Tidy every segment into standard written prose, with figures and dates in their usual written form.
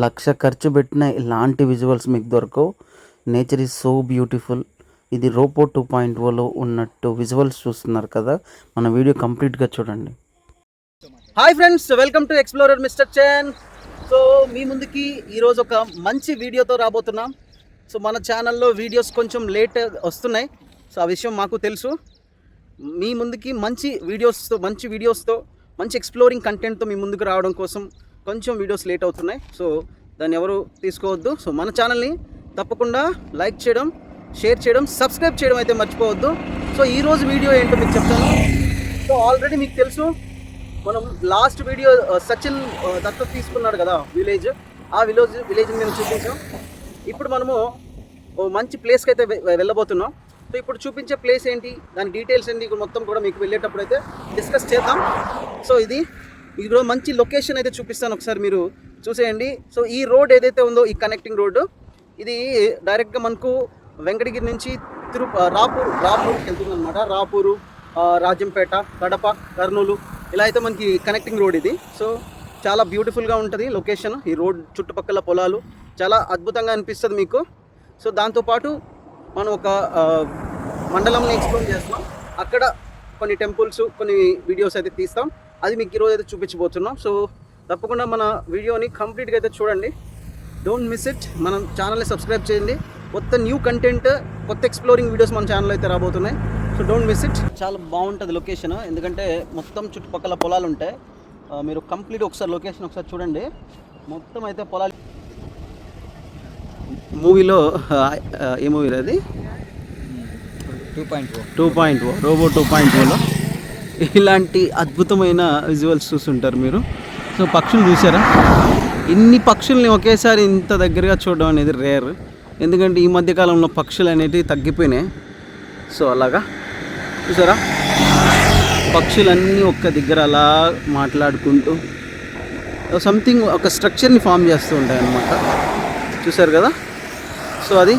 లక్ష ఖర్చు పెట్టిన ఇలాంటి విజువల్స్ మీకు దొరకవు. Nature is so beautiful. ఇది రోబో 2.0లో ఉన్నట్టు విజువల్స్ చూస్తున్నారు కదా. మన వీడియో కంప్లీట్గా చూడండి. Hi friends, welcome to explorer mister Chen. So మీ ముందుకి ఈరోజు ఒక మంచి వీడియోతో రాబోతున్నాం. సో మన ఛానల్లో వీడియోస్ కొంచెం లేట్ వస్తున్నాయి. సో ఆ విషయం మాకు తెలుసు. మీ ముందుకి మంచి వీడియోస్తో మంచి ఎక్స్ప్లోరింగ్ కంటెంట్తో మీ ముందుకు రావడం కోసం కొంచెం వీడియోస్ లేట్ అవుతున్నాయి. సో దాన్ని ఎవరు తీసుకోవద్దు. సో మన ఛానల్ని తప్పకుండా లైక్ చేయడం, షేర్ చేయడం, సబ్స్క్రైబ్ చేయడం అయితే మర్చిపోవద్దు. సో ఈరోజు వీడియో ఏంటో మీకు చెప్తాను. సో ఆల్రెడీ మీకు తెలుసు, మనం లాస్ట్ వీడియో సచిన్ దత్తత తీసుకున్నాడు కదా విలేజ్. ఆ విలేజ్ని మేము చూపించాం. ఇప్పుడు మనము మంచి ప్లేస్కి అయితే వెళ్ళబోతున్నాం. సో ఇప్పుడు చూపించే ప్లేస్ ఏంటి, దాని డీటెయిల్స్ ఏంటి మొత్తం కూడా మీకు వెళ్ళేటప్పుడు అయితే డిస్కస్ చేద్దాం. సో ఇది మంచి లొకేషన్ అయితే చూపిస్తాను, ఒకసారి మీరు చూసేయండి. సో ఈ రోడ్ ఏదైతే ఉందో, ఈ కనెక్టింగ్ రోడ్డు, ఇది డైరెక్ట్గా మనకు వెంకటగిరి నుంచి రాపూర్కి వెళ్తుంది అనమాట. రాపూరు, రాజంపేట, కడప, కర్నూలు, ఇలా అయితే మనకి కనెక్టింగ్ రోడ్ ఇది. సో చాలా బ్యూటిఫుల్గా ఉంటుంది లొకేషన్. ఈ రోడ్ చుట్టుపక్కల పొలాలు చాలా అద్భుతంగా అనిపిస్తుంది మీకు. సో దాంతోపాటు మనం ఒక మండలంని ఎక్స్ప్లోర్ చేస్తాం. అక్కడ కొన్ని టెంపుల్స్, కొన్ని వీడియోస్ అయితే తీస్తాం. అది మీకు ఈరోజు అయితే చూపించబోతున్నాం. సో తప్పకుండా మన వీడియోని కంప్లీట్గా అయితే చూడండి. Don't miss it. మన ఛానల్ని సబ్స్క్రైబ్ చేయండి. కొత్త న్యూ కంటెంట్, కొత్త ఎక్స్ప్లోరింగ్ వీడియోస్ మన ఛానల్ అయితే రాబోతున్నాయి. So don't miss it. చాలా బాగుంటుంది లొకేషన్, ఎందుకంటే మొత్తం చుట్టుపక్కల పొలాలు ఉంటాయి. మీరు కంప్లీట్ ఒకసారి లొకేషన్ ఒకసారి చూడండి. మొత్తం అయితే పొలాలు. మూవీలో ఏ మూవీ అది 2.0 రోబో 2.0లో ఇలాంటి అద్భుతమైన విజువల్స్ చూస్తుంటారు మీరు. సో పక్షులు చూసారా? ఇన్ని పక్షుల్ని ఒకేసారి ఇంత దగ్గరగా చూడడం అనేది రేర్, ఎందుకంటే ఈ మధ్యకాలంలో పక్షులు అనేవి తగ్గిపోయినాయి. సో అలాగా చూసారా, పక్షులన్నీ ఒక్క దగ్గర అలా మాట్లాడుకుంటూ సంథింగ్ ఒక స్ట్రక్చర్ని ఫామ్ చేస్తూ ఉంటాయి అన్నమాట. చూసారు కదా. సో అది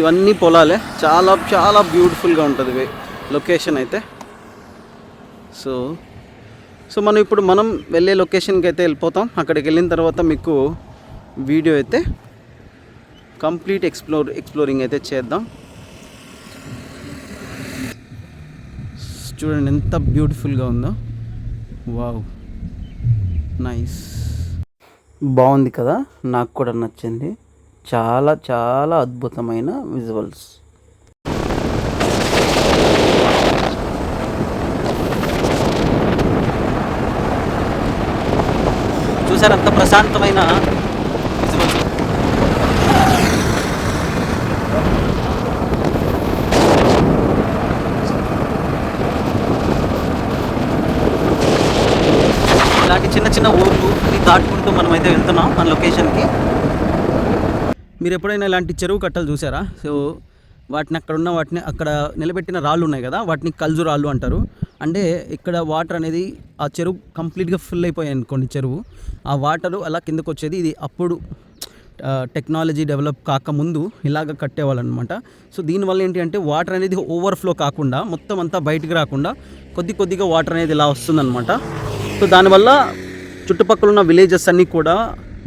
ఇవన్నీ పొలాలే. చాలా చాలా బ్యూటిఫుల్గా ఉంటుంది లొకేషన్ అయితే. సో మనం వెళ్ళే లొకేషన్కి అయితే వెళ్ళిపోతాం. అక్కడికి వెళ్ళిన తర్వాత మీకు వీడియో అయితే కంప్లీట్ ఎక్స్ప్లోరింగ్ అయితే చేద్దాం. చూడండి ఎంత బ్యూటిఫుల్గా ఉందో. Wow, nice. బాగుంది కదా, నాకు కూడా నచ్చింది. చాలా చాలా అద్భుతమైన విజువల్స్. చూసారు అంత ప్రశాంతమైన విజువల్స్. ఇలాంటి చిన్న చిన్న ఊర్లు దాటుకుంటూ మనమైతే వెళ్తున్నాం మన లొకేషన్కి. మీరు ఎప్పుడైనా ఇలాంటి చెరువు కట్టలు చూసారా? సో వాటిని అక్కడ నిలబెట్టిన రాళ్ళు ఉన్నాయి కదా, వాటిని కల్జు రాళ్ళు అంటారు. అంటే ఇక్కడ వాటర్ అనేది ఆ చెరువు కంప్లీట్గా ఫుల్ అయిపోయాయి అనుకోండి చెరువు, ఆ వాటరు అలా కిందకు వచ్చేది. ఇది అప్పుడు టెక్నాలజీ డెవలప్ కాకముందు ఇలాగ కట్టేవాళ్ళు అనమాట. సో దీనివల్ల ఏంటి అంటే వాటర్ అనేది ఓవర్ఫ్లో కాకుండా, మొత్తం అంతా బయటికి రాకుండా కొద్దిగా వాటర్ అనేది ఇలా వస్తుందన్నమాట. సో దానివల్ల చుట్టుపక్కల ఉన్న విలేజెస్ అన్నీ కూడా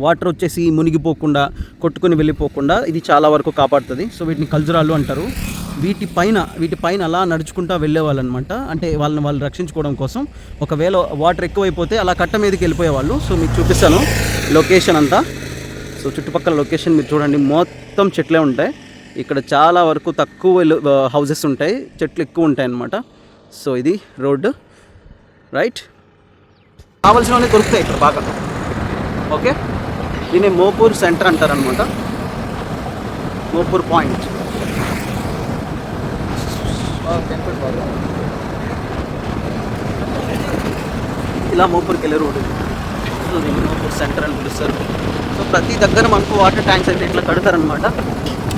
వాటర్ వచ్చేసి మునిగిపోకుండా, కొట్టుకొని వెళ్ళిపోకుండా ఇది చాలా వరకు కాపాడుతుంది. సో వీటిని కల్జరాలు అంటారు. వీటిపైన అలా నడుచుకుంటూ వెళ్ళేవాళ్ళు అనమాట. అంటే వాళ్ళు రక్షించుకోవడం కోసం. ఒకవేళ వాటర్ ఎక్కువైపోతే అలా కట్ట మీదకి వెళ్ళిపోయేవాళ్ళు. సో మీకు చూపిస్తాను లొకేషన్ అంతా. సో చుట్టుపక్కల లొకేషన్ మీరు చూడండి, మొత్తం చెట్లే ఉంటాయి. ఇక్కడ చాలా వరకు తక్కువ హౌసెస్ ఉంటాయి, చెట్లు ఎక్కువ ఉంటాయి అన్నమాట. సో ఇది రోడ్డు, రైట్. కావాల్సినవన్నీ దొరుకుతాయి ఇక్కడ బాగా. ఓకే, దీన్ని మోపూర్ సెంటర్ అంటారనమాట, మోపూర్ పాయింట్. ఇలా మోపూర్కి వెళ్ళే రోడ్డు. సో దీన్ని మోపూర్ సెంటర్ అని పిలుస్తారు. సో ప్రతి దగ్గర మనకు వాటర్ ట్యాంక్స్ అయితే ఇట్లా కడతారనమాట.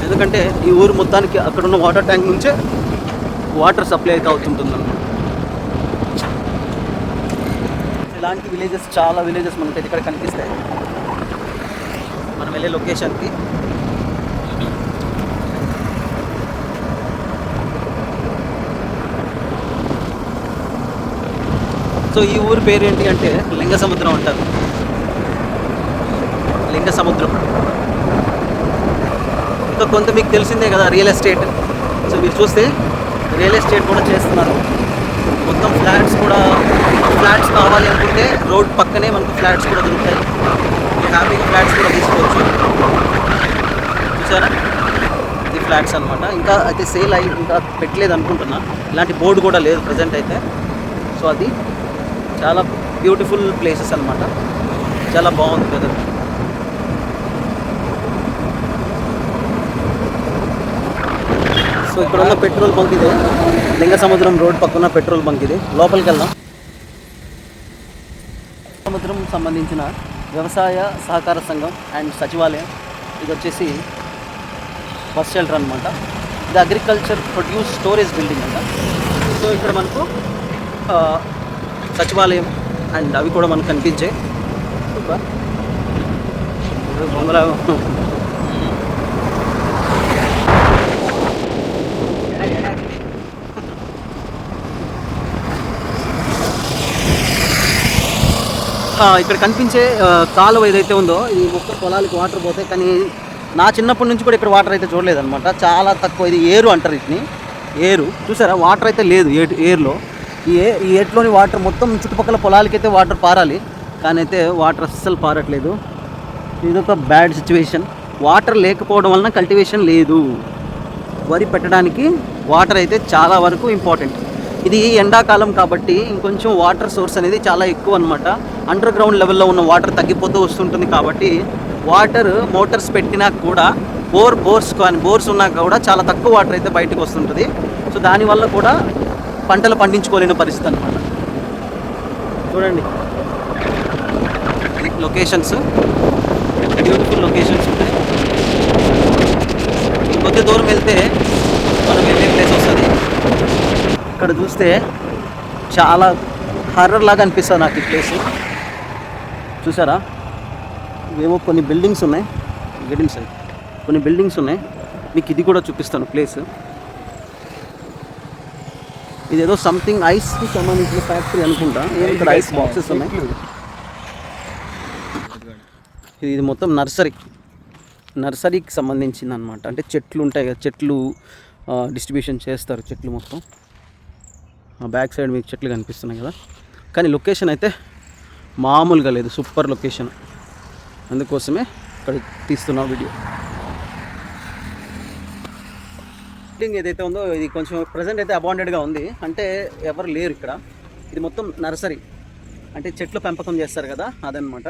ఎందుకంటే ఈ ఊరు మొత్తానికి అక్కడున్న వాటర్ ట్యాంక్ నుంచే వాటర్ సప్లై అయితే అవుతుంటుందన్నమాట. ఇలాంటి విలేజెస్, చాలా విలేజెస్ మనకైతే ఇక్కడ కనిపిస్తాయి మనం వెళ్ళే లొకేషన్కి. సో ఈ ఊరు పేరు ఏంటి అంటే లింగ సముద్రం అంటారు. లింగ సముద్రం. ఇంకా కొంత మీకు తెలిసిందే కదా రియల్ ఎస్టేట్. సో మీరు చూస్తే రియల్ ఎస్టేట్ కూడా చేస్తున్నారు. మొత్తం ఫ్లాట్స్ కూడా, ఫ్లాట్స్ కావాలి అనుకుంటే రోడ్ పక్కనే మనకు ఫ్లాట్స్ కూడా దొరుకుతాయి. మీరు హ్యాపీగా ఫ్లాట్స్ కూడా తీసుకోవచ్చు. చూసారా, ఇది ఫ్లాట్స్ అనమాట. ఇంకా అయితే సేల్ అయ్యి ఇంకా పెట్టలేదు అనుకుంటున్నా. ఇలాంటి బోర్డు కూడా లేదు ప్రజెంట్ అయితే. సో అది చాలా బ్యూటిఫుల్ ప్లేసెస్ అనమాట. చాలా బాగుంది కదా. సో ఇక్కడ ఉన్న పెట్రోల్ బంక్ ఇదే, లింగ సముద్రం రోడ్ పక్కన పెట్రోల్ బంక్ ఇది. లోపలికి వెళ్దాం. సముద్రం సంబంధించిన వ్యవసాయ సహకార సంఘం అండ్ సచివాలయం. ఇది వచ్చేసి బస్ షెల్టర్ అనమాట. ఇది అగ్రికల్చర్ ప్రొడ్యూస్ స్టోరేజ్ బిల్డింగ్ అంట. సో ఇక్కడ మనకు సచివాలయం అండ్ అవి కూడా మనకు కనిపించాయి. బొంగలా ఇక్కడ కనిపించే కాలువ ఏదైతే ఉందో ఇది మొత్తం పొలాలకు వాటర్ పోతాయి. కానీ నా చిన్నప్పటి నుంచి కూడా ఇక్కడ వాటర్ అయితే చూడలేదన్నమాట. చాలా తక్కువ. ఇది ఏరు అంటారు వీటిని, ఏరు. చూసారా, వాటర్ అయితే లేదు ఏరులో. ఈ ఏట్లోని వాటర్ మొత్తం చుట్టుపక్కల పొలాలకైతే వాటర్ పారాలి, కానీ అయితే వాటర్ అస్సలు పారట్లేదు. ఇదొక బ్యాడ్ సిచ్యువేషన్. వాటర్ లేకపోవడం వలన కల్టివేషన్ లేదు. వరి పెట్టడానికి వాటర్ అయితే చాలా వరకు ఇంపార్టెంట్. ఇది ఎండాకాలం కాబట్టి ఇంకొంచెం వాటర్ సోర్స్ అనేది చాలా ఎక్కువ అనమాట. అండర్ గ్రౌండ్ లెవెల్లో ఉన్న వాటర్ తగ్గిపోతూ వస్తుంటుంది కాబట్టి వాటర్ మోటార్స్ పెట్టినా కూడా బోర్స్ ఉన్నా కూడా చాలా తక్కువ వాటర్ అయితే బయటకు వస్తుంటుంది. సో దానివల్ల కూడా పంటలు పండించుకోలేని పరిస్థితి అనమాట. చూడండి లొకేషన్స్, బ్యూటిఫుల్ లొకేషన్స్ ఉంటాయి. కొద్ది దూరం వెళ్తే మనం వెళ్ళే ప్లేస్ వస్తుంది. ఇక్కడ చూస్తే చాలా హర్రర్ లాగా అనిపిస్తుంది నాకు ఈ ప్లేస్. చూసారా, ఇవేమో కొన్ని బిల్డింగ్స్ ఉన్నాయి, కొన్ని బిల్డింగ్స్ ఉన్నాయి. మీకు ఇది కూడా చూపిస్తాను ప్లేస్. ఇదేదో సంథింగ్ ఐస్కి సంబంధించిన ఫ్యాక్టరీ అనుకుంటా. ఇక్కడ ఐస్ బాక్సెస్ ఉన్నాయి. ఇది మొత్తం నర్సరీకి సంబంధించింది అనమాట. అంటే చెట్లు ఉంటాయి కదా, చెట్లు డిస్ట్రిబ్యూషన్ చేస్తారు. చెట్లు మొత్తం బ్యాక్ సైడ్ మీకు చెట్లు కనిపిస్తున్నాయి కదా. కానీ లొకేషన్ అయితే మామూలుగా లేదు, సూపర్ లొకేషన్. అందుకోసమే ఇక్కడ తీస్తున్నా వీడియో. బిల్డింగ్ ఏదైతే ఉందో ఇది కొంచెం ప్రజెంట్ అయితే అబాండెడ్గా ఉంది, అంటే ఎవరు లేరు ఇక్కడ. ఇది మొత్తం నర్సరీ, అంటే చెట్లు పెంపకం చేస్తారు కదా, అదనమాట.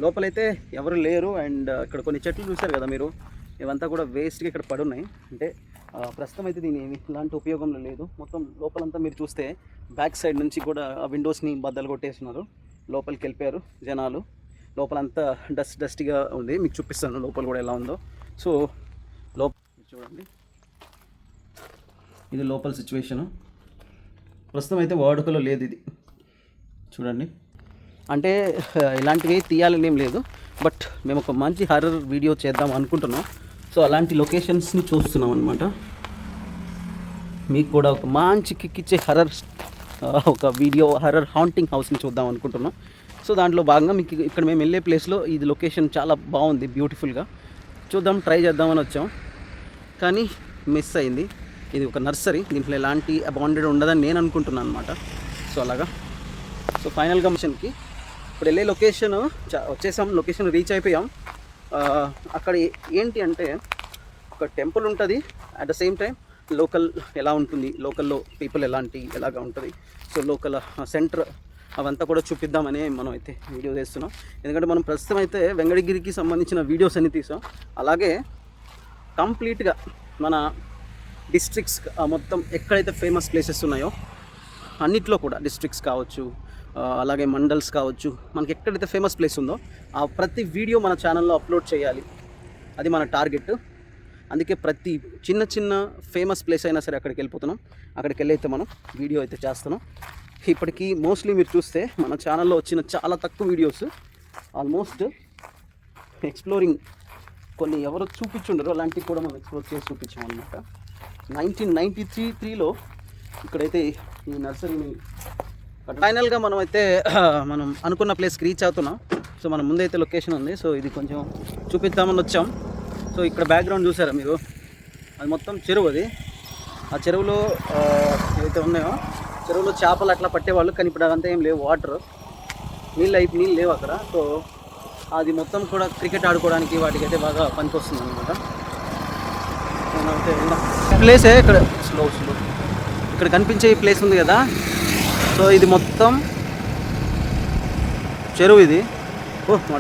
లోపలైతే ఎవరు లేరు. అండ్ ఇక్కడ కొన్ని చెట్లు చూస్తారు కదా మీరు, ఇవంతా కూడా వేస్ట్గా ఇక్కడ పడున్నాయి. అంటే ప్రస్తుతం అయితే దీని ఇలాంటి ఉపయోగంలో లేదు. మొత్తం లోపలంతా మీరు చూస్తే బ్యాక్ సైడ్ నుంచి కూడా ఆ విండోస్ని బద్దలు కొట్టేస్తున్నారు. లోపలికి వెళ్ళిపోయారు జనాలు. లోపలంతా డస్ట్గా ఉంది. మీకు చూపిస్తాను లోపల కూడా ఎలా ఉందో. సో చూడండి, ఇది లోపల సిచ్యువేషను. ప్రస్తుతం అయితే వాడుకలో లేదు ఇది. చూడండి, అంటే ఇలాంటివి తీయాలని ఏం లేదు, బట్ మేము ఒక మంచి హర్రర్ వీడియో చేద్దాం అనుకుంటున్నాం. సో అలాంటి లొకేషన్స్ని చూస్తున్నాం అనమాట. మీకు కూడా ఒక మంచి కిక్కిచ్చే ఒక వీడియో హర్రర్ హాంటింగ్ హౌస్ని చూద్దాం అనుకుంటున్నాం. సో దాంట్లో భాగంగా మీకు ఇక్కడ మేము వెళ్ళే ప్లేస్లో ఇది లొకేషన్ చాలా బాగుంది, బ్యూటిఫుల్గా. చూద్దాం, ట్రై చేద్దామని వచ్చాం, కానీ మిస్ అయింది. ఇది ఒక నర్సరీ, దీంట్లో ఎలాంటి అబాండెడ్ ఉండదని నేను అనుకుంటున్నాను అనమాట. సో అలాగా. సో ఫైనల్గా మిషన్కి ఇప్పుడు వెళ్ళే లొకేషన్ వచ్చేసాం. లొకేషన్ రీచ్ అయిపోయాం. అక్కడ ఏంటి అంటే ఒక టెంపుల్ ఉంటుంది, at the same time local ఎలా ఉంటుంది, లోకల్లో పీపుల్ ఎలాగా ఉంటుంది. సో లోకల్ సెంటర్ అవంతా కూడా చూపిద్దామని మనం అయితే వీడియో చేస్తున్నాం. ఎందుకంటే మనం ప్రస్తుతం అయితే వెంకటగిరికి సంబంధించిన వీడియోస్ అన్ని తీసాం. అలాగే కంప్లీట్గా మన డిస్ట్రిక్ట్స్ మొత్తం ఎక్కడైతే ఫేమస్ ప్లేసెస్ ఉన్నాయో అన్నిట్లో కూడా, డిస్ట్రిక్ట్స్ కావచ్చు, అలాగే మండల్స్ కావచ్చు, మనకి ఎక్కడైతే ఫేమస్ ప్లేస్ ఉందో ఆ ప్రతి వీడియో మన ఛానల్లో అప్లోడ్ చేయాలి. అది మన టార్గెట్. అందుకే ప్రతి చిన్న ఫేమస్ ప్లేస్ అయినా సరే అక్కడికి వెళ్ళిపోతున్నాం. అక్కడికి వెళ్ళి అయితే మనం వీడియో అయితే చేస్తున్నాం. ఇప్పటికీ మోస్ట్లీ మీరు చూస్తే మన ఛానల్లో వచ్చిన చాలా తక్కువ వీడియోస్ ఆల్మోస్ట్ ఎక్స్ప్లోరింగ్, కొన్ని ఎవరో చూపించుండరు, అలాంటివి కూడా మనం ఎక్స్ప్లోర్ చేసి చూపించాం అనమాట. 1993లో ఇక్కడైతే ఈ నర్సరీని ఫైనల్గా మనం అయితే మనం అనుకున్న ప్లేస్కి రీచ్ అవుతున్నాం. సో మన ముందైతే లొకేషన్ ఉంది. సో ఇది కొంచెం చూపిద్దామని వచ్చాం. సో ఇక్కడ బ్యాక్గ్రౌండ్ చూసారా మీరు, అది మొత్తం చెరువు. అది ఆ చెరువులో ఏదైతే ఉన్నాయో చెరువులో చేపలు అట్లా పట్టేవాళ్ళు, కానీ ఇప్పుడు అదంతా ఏం లేవు. వాటర్ నీళ్ళు లేవు అక్కడ. సో అది మొత్తం కూడా క్రికెట్ ఆడుకోవడానికి వాటికైతే బాగా పనికొస్తుంది అనమాట. ప్లేసే ఇక్కడ స్లో ఇక్కడ కనిపించే ఈ ప్లేస్ ఉంది కదా, సో ఇది మొత్తం చెరువు. ఇది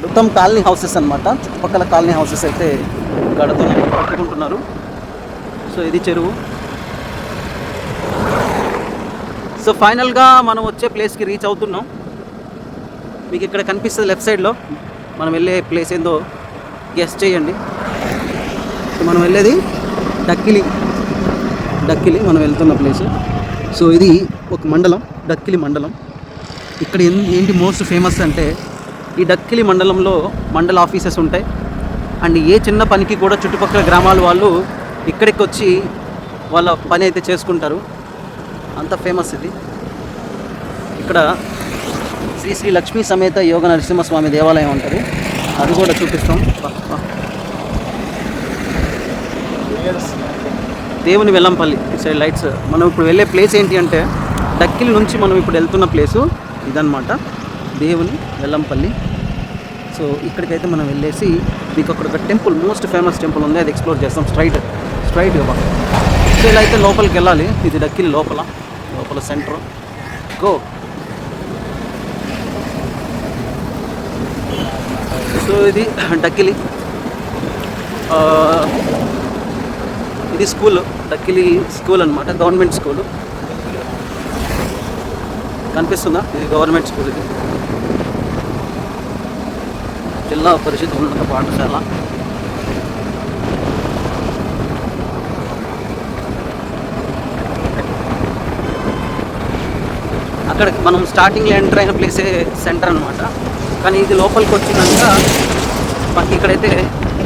మొత్తం కాలనీ హౌసెస్ అనమాట. చుట్టుపక్కల కాలనీ హౌసెస్ అయితే కట్టుకుంటున్నారు. సో ఇది చెరువు. సో ఫైనల్గా మనం వచ్చే ప్లేస్కి రీచ్ అవుతున్నాం. మీకు ఇక్కడ కనిపిస్తుంది లెఫ్ట్ సైడ్లో మనం వెళ్ళే ప్లేస్ ఏందో గెస్ చేయండి. సో మనం వెళ్ళేది డక్కిలి మనం వెళ్తున్న ప్లేస్. సో ఇది ఒక మండలం, డక్కిలి మండలం. ఇక్కడ ఏంటి మోస్ట్ ఫేమస్ అంటే ఈ డక్కిలి మండలంలో మండల ఆఫీసెస్ ఉంటాయి. అండ్ ఏ చిన్న పనికి కూడా చుట్టుపక్కల గ్రామాల వాళ్ళు ఇక్కడికి వచ్చి వాళ్ళ పని అయితే చేసుకుంటారు. అంత ఫేమస్ ఇది. ఇక్కడ శ్రీ లక్ష్మీ సమేత యోగ నరసింహస్వామి దేవాలయం ఉంటుంది, అది కూడా చూపిస్తాం. దేవుని వెల్లంపల్లి సైడ్ లైట్స్. మనం ఇప్పుడు వెళ్ళే ప్లేస్ ఏంటి అంటే డక్కిలి నుంచి మనం ఇప్పుడు వెళ్తున్న ప్లేసు ఇదన్నమాట, దేవుని వెల్లంపల్లి. సో ఇక్కడికైతే మనం వెళ్ళేసి మీకు అక్కడ ఒక టెంపుల్, మోస్ట్ ఫేమస్ టెంపుల్ ఉంది, అది ఎక్స్ప్లోర్ చేస్తాం స్ట్రైట్గా బాగా. సో ఇలా అయితే లోపలికి వెళ్ళాలి. ఇది డక్కిలి లోపల సెంటర్. గో. సో ఇది డక్కిలి, ఇది స్కూల్, డక్కిలి స్కూల్ అనమాట, గవర్నమెంట్ స్కూల్. కనిపిస్తుందా? ఇది గవర్నమెంట్ స్కూల్. ఇది జిల్లా పరిషత్ ఉన్నత పాఠశాల. అక్కడ మనం స్టార్టింగ్లో ఎంటర్ అయిన ప్లేసే సెంటర్ అనమాట. కానీ ఇది లోపలికి వచ్చినాక మనకి ఇక్కడైతే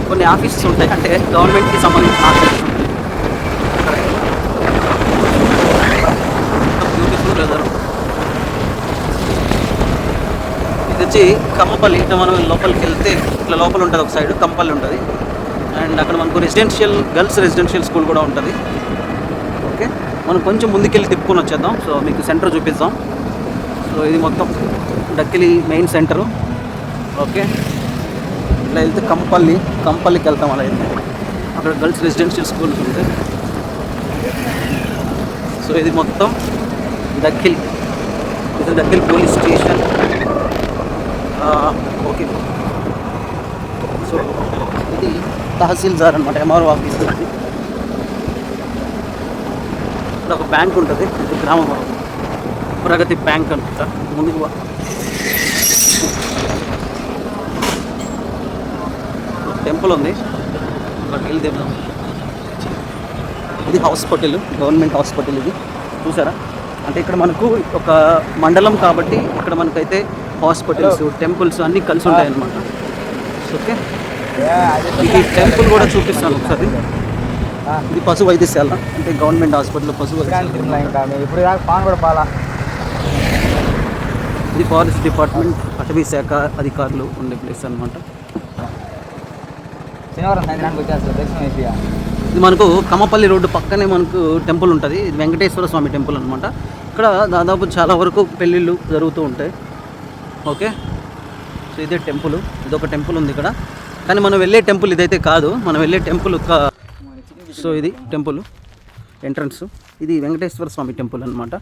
కొన్ని ఆఫీసెస్ ఉంటాయి, అంటే గవర్నమెంట్కి సంబంధించిన ఆఫీసెస్ ఉంటాయి. Beautiful weather. ఇది వచ్చి కమ్మపల్లి. ఇట్లా మనం లోపలికి వెళ్తే ఇట్లా లోపల ఉంటుంది, ఒక సైడ్ కంపల్లి ఉంటుంది. అండ్ అక్కడ మనకు గర్ల్స్ రెసిడెన్షియల్ స్కూల్ కూడా ఉంటుంది. ఓకే, మనం కొంచెం ముందుకెళ్ళి తిప్పుకొని వచ్చేద్దాం. సో మీకు సెంటర్ చూపిద్దాం. సో ఇది మొత్తం డక్కిలి మెయిన్ సెంటరు. ఓకే, ఇట్లా వెళ్తే కంపల్లికి వెళ్తాం. అలా వెళ్తే అక్కడ గర్ల్స్ రెసిడెన్షియల్ స్కూల్స్ ఉంటాయి. సో ఇది మొత్తం డక్కిలి. ఇది Dakkili police station. Okay, so ఇది తహసీల్దార్ అనమాట, ఎంఆర్ఓ ఆఫీస్. ఇక్కడ ఒక బ్యాంక్ ఉంటుంది, గ్రామం ప్రగతి బ్యాంక్ అనుకుంటా. ముందుకు టెంపుల్ ఉంది, అక్కడికి వెళ్ళి తెద్దాం. ఇది హాస్పిటల్, గవర్నమెంట్ హాస్పిటల్. ఇది చూసారా, అంటే ఇక్కడ మనకు ఒక మండలం కాబట్టి ఇక్కడ మనకైతే హాస్పిటల్స్, టెంపుల్స్ అన్నీ కలిసి ఉంటాయి అన్నమాట. ఓకే, ఇది టెంపుల్ కూడా చూపిస్తాను ఒకసారి. ఇది పశు వైద్యశాల, అంటే గవర్నమెంట్ హాస్పిటల్ పశు వైద్యశాల. ఇది ఫారెస్ట్ డిపార్ట్మెంట్, అటవీ శాఖ అధికారులు ఉండే ప్లేస్ అనమాట. ఇది మనకు కమ్మపల్లి రోడ్డు పక్కనే మనకు టెంపుల్ ఉంటుంది. ఇది వెంకటేశ్వర స్వామి టెంపుల్ అనమాట. ఇక్కడ దాదాపు చాలా వరకు పెళ్ళిళ్ళు జరుగుతూ ఉంటాయి. ఓకే, సో ఇదే టెంపుల్. ఇదొక టెంపుల్ ఉంది ఇక్కడ, కానీ మనం వెళ్ళే టెంపుల్ ఇదైతే కాదు. మనం వెళ్ళే టెంపుల్ సో ఇది టెంపుల్ ఎంట్రన్స్. ఇది వెంకటేశ్వర స్వామి టెంపుల్ అనమాట.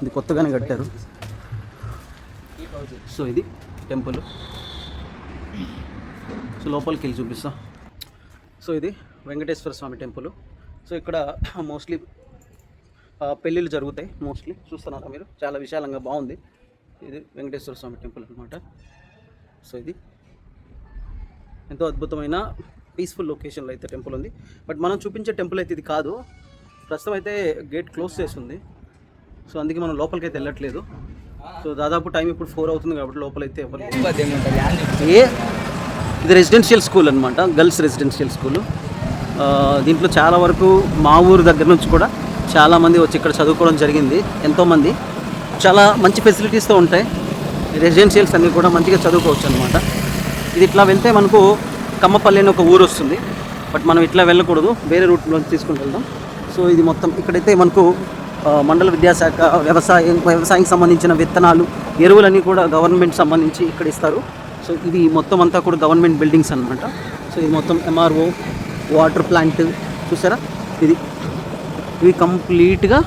ఇది కొత్తగానే కట్టారు. సో ఇది టెంపుల్. సో లోపలికి వెళ్ళి చూపిస్తా. సో ఇది వెంకటేశ్వర స్వామి టెంపుల్. సో ఇక్కడ మోస్ట్లీ పెళ్ళిళ్ళు జరుగుతాయి. మోస్ట్లీ చూస్తున్నారా మీరు, చాలా విశాలంగా బాగుంది. ఇది వెంకటేశ్వర స్వామి టెంపుల్ అనమాట. సో ఇది ఎంతో అద్భుతమైన పీస్ఫుల్ లొకేషన్లో అయితే టెంపుల్ ఉంది. బట్ మనం చూపించే టెంపుల్ అయితే ఇది కాదు. ప్రస్తుతం అయితే గేట్ క్లోజ్ చేస్తుంది. సో అందుకే మనం లోపలికి అయితే వెళ్ళట్లేదు. సో దాదాపు టైం ఇప్పుడు 4 అవుతుంది కాబట్టి లోపలైతే ఇది రెసిడెన్షియల్ స్కూల్ అనమాట, గర్ల్స్ రెసిడెన్షియల్ స్కూల్. దీంట్లో చాలా వరకు మా ఊరు దగ్గర నుంచి కూడా చాలామంది వచ్చి ఇక్కడ చదువుకోవడం జరిగింది, ఎంతోమంది. చాలా మంచి ఫెసిలిటీస్తో ఉంటాయి. రెసిడెన్షియల్స్ అన్నీ కూడా మంచిగా చదువుకోవచ్చు అనమాట. ఇది ఇట్లా వెళ్తే మనకు కమ్మపల్లి అని ఒక ఊరు వస్తుంది. బట్ మనం ఇట్లా వెళ్ళకూడదు, వేరే రూట్లో తీసుకుని వెళ్దాం. సో ఇది మొత్తం ఇక్కడైతే మనకు మండల విద్యాశాఖ వ్యవసాయానికి సంబంధించిన విత్తనాలు, ఎరువులన్నీ కూడా గవర్నమెంట్ సంబంధించి ఇక్కడ ఇస్తారు. సో ఇది మొత్తం అంతా కూడా గవర్నమెంట్ బిల్డింగ్స్ అనమాట. సో ఇది మొత్తం MRO, వాటర్ ప్లాంట్ చూసారా, ఇవి కంప్లీట్గా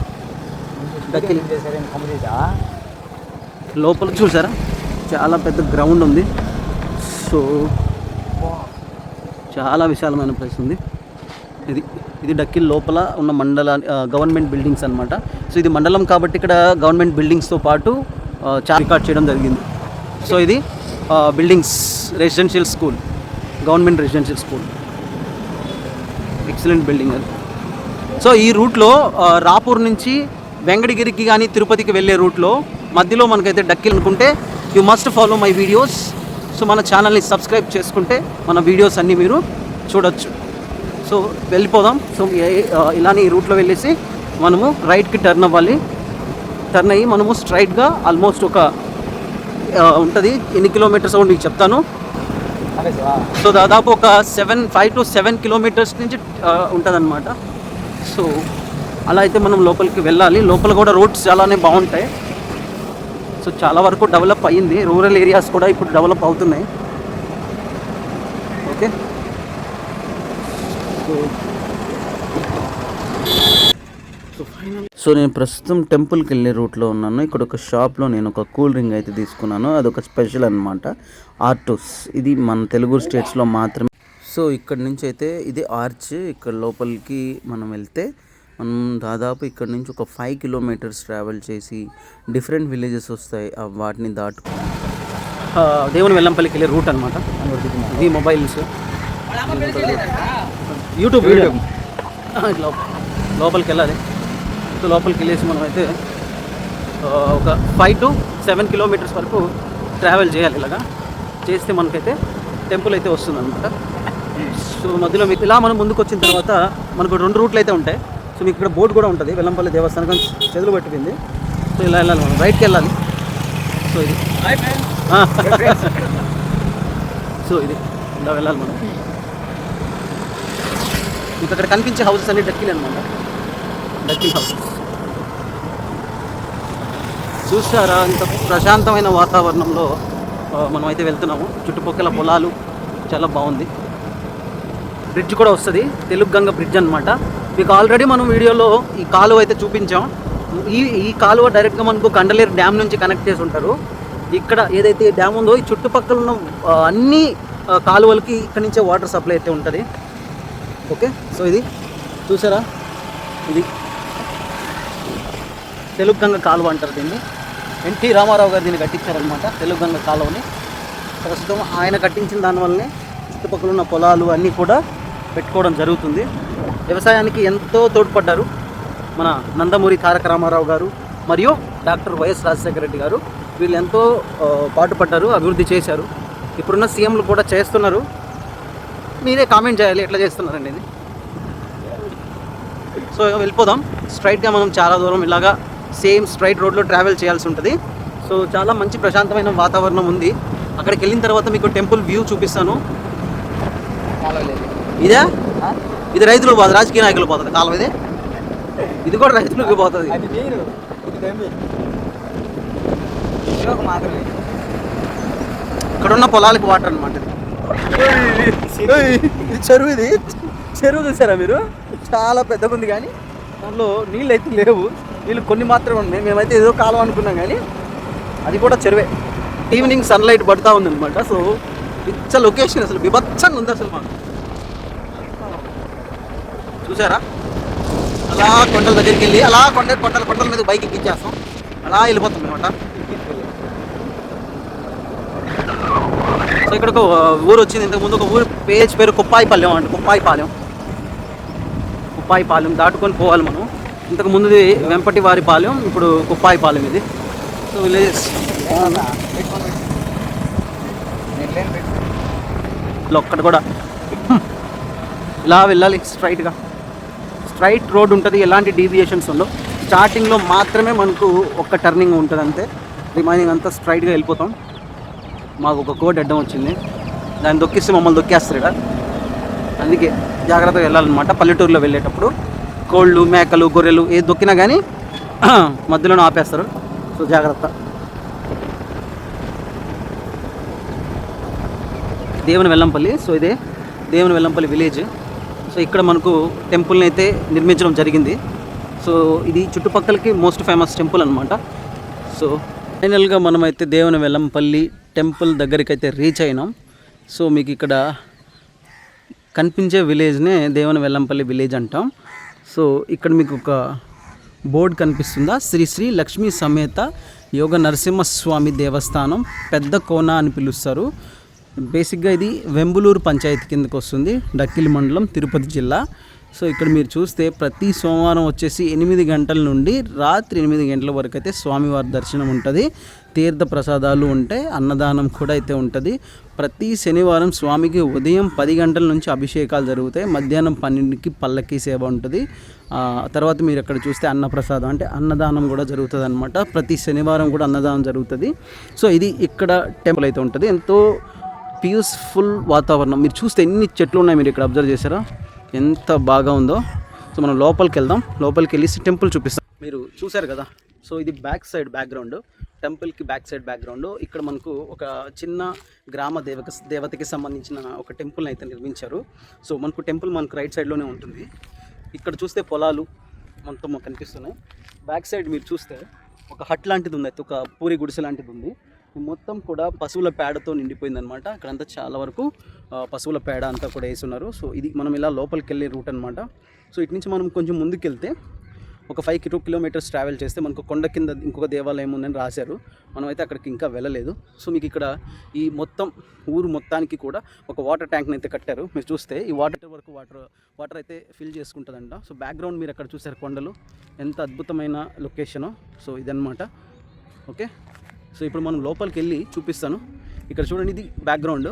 లోపల చూసారా చాలా పెద్ద గ్రౌండ్ ఉంది. సో చాలా విశాలమైన ప్లేస్ ఉంది. ఇది డక్కిల్ లోపల ఉన్న గవర్నమెంట్ బిల్డింగ్స్ అనమాట. సో ఇది మండలం కాబట్టి ఇక్కడ గవర్నమెంట్ బిల్డింగ్స్తో పాటు చాలా రికార్డ్ చేయడం జరిగింది. సో ఇది buildings, residential school, government residential school, excellent building అది. సో ఈ రూట్లో రాపూర్ నుంచి వెంకటగిరికి కానీ తిరుపతికి వెళ్ళే రూట్లో మధ్యలో మనకైతే డక్కిల్ అనుకుంటే you must follow my videos. So మన ఛానల్ని సబ్స్క్రైబ్ చేసుకుంటే మన వీడియోస్ అన్నీ మీరు చూడొచ్చు. సో వెళ్ళిపోదాం. సో ఇలానే ఈ రూట్లో వెళ్ళేసి మనము రైట్కి టర్న్ అవ్వాలి. టర్న్ అయ్యి మనము స్ట్రైట్గా ఆల్మోస్ట్ ఒక ఉంటుంది, ఎన్ని కిలోమీటర్స్ మీకు చెప్తాను. సో దాదాపు ఒక 5 to 7 కిలోమీటర్స్ నుంచి ఉంటుంది అనమాట. సో అలా అయితే మనం లోపలికి వెళ్ళాలి. లోపల కూడా రోడ్స్ చాలానే బాగుంటాయి. సో చాలా వరకు డెవలప్ అయ్యింది, రూరల్ ఏరియాస్ కూడా ఇప్పుడు డెవలప్ అవుతున్నాయి. ఓకే, సో నేను ప్రస్తుతం టెంపుల్కి వెళ్ళే రూట్లో ఉన్నాను. ఇక్కడ ఒక షాప్లో నేను ఒక కూల్ డ్రింక్ అయితే తీసుకున్నాను. అదొక స్పెషల్ అనమాట, ఆర్టోస్. ఇది మన తెలుగు స్టేట్స్లో మాత్రమే. సో ఇక్కడ నుంచి అయితే ఇది ఆర్చ్. ఇక్కడ లోపలికి మనం వెళ్తే మనం దాదాపు ఇక్కడ నుంచి ఒక 5 కిలోమీటర్స్ ట్రావెల్ చేసి డిఫరెంట్ విలేజెస్ వస్తాయి. వాటిని దాటుకు దేవుని వెల్లంపల్లికి వెళ్ళే రూట్ అనమాట. ఇది మొబైల్స్, యూట్యూబ్ వీడియో. లోపలికి వెళ్ళాలి. సో లోపలికి వెళ్ళేసి మనం అయితే ఒక 5 to 7 కిలోమీటర్స్ వరకు ట్రావెల్ చేయాలి. ఇలాగా చేస్తే మనకైతే టెంపుల్ అయితే వస్తుంది అనమాట. సో మధ్యలో మీకు ఇలా మనం ముందుకు వచ్చిన తర్వాత మనకు 2 రూట్లు అయితే ఉంటాయి. సో మీకు ఇక్కడ బోర్డు కూడా ఉంటుంది, వెల్లంపల్లి దేవస్థానం చెదులు పట్టిపోయింది. సో ఇలా వెళ్ళాలి, మనం రైట్కి వెళ్ళాలి. సో ఇది సో ఇది ఇలా వెళ్ళాలి మనం. మీకు అక్కడ కనిపించే హౌసెస్ అన్ని డక్కిల్ అనమాట, డక్కిల్ హౌసెస్. చూసారా ఇంత ప్రశాంతమైన వాతావరణంలో మనం అయితే వెళ్తున్నాము. చుట్టుపక్కల పొలాలు చాలా బాగుంది. బ్రిడ్జ్ కూడా వస్తుంది, తెలుగు గంగ బ్రిడ్జ్ అనమాట. మీకు ఆల్రెడీ మనం వీడియోలో ఈ కాలువ అయితే చూపించాం. ఈ కాలువ డైరెక్ట్గా మనకు కండలేరు డ్యామ్ నుంచి కనెక్ట్ చేసి ఉంటారు. ఇక్కడ ఏదైతే డ్యామ్ ఉందో ఈ చుట్టుపక్కల ఉన్న అన్ని కాలువలకి ఇక్కడి నుంచే వాటర్ సప్లై అయితే ఉంటుంది. ఓకే, సో ఇది చూసారా, ఇది తెలుగు గంగ కాలువ అంటారు దీన్ని. ఎన్టీ రామారావు గారు దీన్ని కట్టించారనమాట, తెలుగు గంగ కాలువని. ప్రస్తుతం ఆయన కట్టించిన దానివల్లనే చుట్టుపక్కల ఉన్న పొలాలు అన్నీ కూడా పెట్టుకోవడం జరుగుతుంది. వ్యవసాయానికి ఎంతో తోడ్పడ్డారు మన నందమూరి తారక రామారావు గారు మరియు డాక్టర్ వైఎస్ రాజశేఖర రెడ్డి గారు. వీళ్ళు ఎంతో పాటుపడ్డారు, అభివృద్ధి చేశారు. ఇప్పుడున్న సీఎంలు కూడా చేస్తున్నారు. మీరే కామెంట్ చేయాలి ఎట్లా చేస్తున్నారండి ఇది. సో వెళ్ళిపోదాం. స్ట్రైట్గా మనం చాలా దూరం ఇలాగా సేమ్ స్ట్రైట్ రోడ్లో ట్రావెల్ చేయాల్సి ఉంటుంది. సో చాలా మంచి ప్రశాంతమైన వాతావరణం ఉంది. అక్కడికి వెళ్ళిన తర్వాత మీకు టెంపుల్ వ్యూ చూపిస్తాను. ఇదే ఇది రైతులకు పోతుంది, రాజకీయ నాయకులు పోతుంది కాలం. ఇది కూడా రైతులకు పోతుంది. ఇక్కడ ఉన్న పొలాలకు వాటర్ అనమాట. ఇది చెరువు, ఇది చెరువు చూసారా మీరు, చాలా పెద్దగా ఉంది. కానీ దాంట్లో నీళ్ళు అయితే లేవు, నీళ్ళు కొన్ని మాత్రమే ఉన్నాయి. మేమైతే ఏదో కాలం అనుకున్నాం, కానీ అది కూడా చెరువే. ఈవినింగ్ సన్లైట్ పడుతూ ఉంది అనమాట. సో పిచ్చ లొకేషన్, అసలు బిభత్సంగా ఉంది అసలు. మాకు చూసారా, అలా కొండల దగ్గరికి వెళ్ళి అలా కొండల మీద బైక్ ఎక్కించేస్తాం, అలా వెళ్ళిపోతాం అనమాట. సో ఇక్కడ ఒక ఊరు వచ్చింది. ఇంతకుముందు ఒక ఊరు పేరు కుప్పాయిపాలెం అంట. కుప్పాయిపాలెం దాటుకొని పోవాలి మనం. ఇంతకుముందుది వెంపటివారిపాలెం, ఇప్పుడు కుప్పాయిపాలెం ఇది. సో విలేజెస్ ఒక్కడ కూడా ఇలా వెళ్ళాలి. స్ట్రైట్ రోడ్ ఉంటుంది, ఎలాంటి డీవియేషన్స్ ఉండవు. స్టార్టింగ్లో మాత్రమే మనకు ఒక్క టర్నింగ్ ఉంటుంది అంతే, రిమైనింగ్ అంతా స్ట్రైట్గా వెళ్ళిపోతాం. మాకు ఒక కోడ్ అడ్డం వచ్చింది, దాన్ని దొక్కిస్తే మమ్మల్ని దొక్కేస్తారు ఇక్కడ. అందుకే జాగ్రత్తగా వెళ్ళాలన్నమాట. పల్లెటూరులో వెళ్ళేటప్పుడు కోళ్ళు, మేకలు, గొర్రెలు ఏది దొక్కినా కానీ మధ్యలోనే ఆపేస్తారు. సో జాగ్రత్త. దేవుని వెల్లంపల్లి. సో ఇదే దేవుని వెల్లంపల్లి విలేజ్. సో ఇక్కడ మనకు టెంపుల్ని అయితే నిర్మించడం జరిగింది. సో ఇది చుట్టుపక్కలకి మోస్ట్ ఫేమస్ టెంపుల్ అనమాట. సో ఫైనల్గా మనమైతే దేవుని వెల్లంపల్లి టెంపుల్ దగ్గరికి అయితే రీచ్ అయినాం. సో మీకు ఇక్కడ కనిపించే విలేజ్నే దేవుని వెల్లంపల్లి విలేజ్ అంటాం. సో ఇక్కడ మీకు ఒక బోర్డు కనిపిస్తుందా, శ్రీ శ్రీ లక్ష్మీ సమేత యోగ నరసింహస్వామి దేవస్థానం పెద్ద కోన అని పిలుస్తారు. బేసిక్గా ఇది వెంబులూరు పంచాయతీ కిందకు వస్తుంది, డక్కిలి మండలం, తిరుపతి జిల్లా. సో ఇక్కడ మీరు చూస్తే ప్రతి సోమవారం వచ్చేసి 8 గంటల నుండి రాత్రి 8 గంటల వరకు అయితే స్వామివారి దర్శనం ఉంటుంది. తీర్థ ప్రసాదాలు ఉంటాయి, అన్నదానం కూడా అయితే ఉంటుంది. ప్రతి శనివారం స్వామికి ఉదయం 10 గంటల నుంచి అభిషేకాలు జరుగుతాయి, మధ్యాహ్నం 12కి పల్లకి సేవ ఉంటుంది. తర్వాత మీరు ఇక్కడ చూస్తే అన్నప్రసాదం అంటే అన్నదానం కూడా జరుగుతుంది అనమాట. ప్రతి శనివారం కూడా అన్నదానం జరుగుతుంది. సో ఇది ఇక్కడ టెంపుల్ అయితే ఉంటుంది. ఎంతో పీస్ఫుల్ వాతావరణం. మీరు చూస్తే ఎన్ని చెట్లు ఉన్నాయి, మీరు ఇక్కడ అబ్జర్వ్ చేశారా, ఎంత బాగా ఉందో. సో మనం లోపలికి వెళ్దాం, లోపలికి వెళ్ళి టెంపుల్ చూపిస్తాం. మీరు చూశారు కదా, సో ఇది బ్యాక్ సైడ్ బ్యాక్గ్రౌండ్, టెంపుల్కి బ్యాక్ సైడ్ బ్యాక్గ్రౌండ్. ఇక్కడ మనకు ఒక చిన్న గ్రామ దేవతకి సంబంధించిన ఒక టెంపుల్ని అయితే నిర్మించారు. సో మనకు టెంపుల్ మనకు రైట్ సైడ్లోనే ఉంటుంది. ఇక్కడ చూస్తే పొలాలు మొత్తం కనిపిస్తున్నాయి. బ్యాక్ సైడ్ మీరు చూస్తే ఒక హట్ లాంటిది ఉంది, అయితే ఒక పూరి గుడిసె లాంటిది ఉంది. మొత్తం కూడా పశువుల పేడతో నిండిపోయిందనమాట. అక్కడంతా చాలా వరకు పశువుల పేడ అంతా కూడా వేస్తున్నారు. సో ఇది మనం ఇలా లోపలికి వెళ్ళే రూట్ అనమాట. సో ఇటు నుంచి మనం కొంచెం ముందుకు వెళ్తే ఒక 5 కిలోమీటర్స్ ట్రావెల్ చేస్తే మనకు కొండ కింద ఇంకొక దేవాలయం ఉందని రాశారు. మనమైతే అక్కడికి ఇంకా వెళ్ళలేదు. సో మీకు ఇక్కడ ఈ మొత్తం ఊరు మొత్తానికి కూడా ఒక వాటర్ ట్యాంక్ని అయితే కట్టారు. మీరు చూస్తే ఈ వాటర్ వరకు వాటర్ అయితే ఫిల్ చేసుకుంటుందంట. సో బ్యాక్గ్రౌండ్ మీరు అక్కడ చూసారు, కొండలు, ఎంత అద్భుతమైన లొకేషను. సో ఇదన్నమాట. ఓకే, సో ఇప్పుడు మనం లోపలికి వెళ్ళి చూపిస్తాను. ఇక్కడ చూడండి, ఇది బ్యాక్గ్రౌండ్,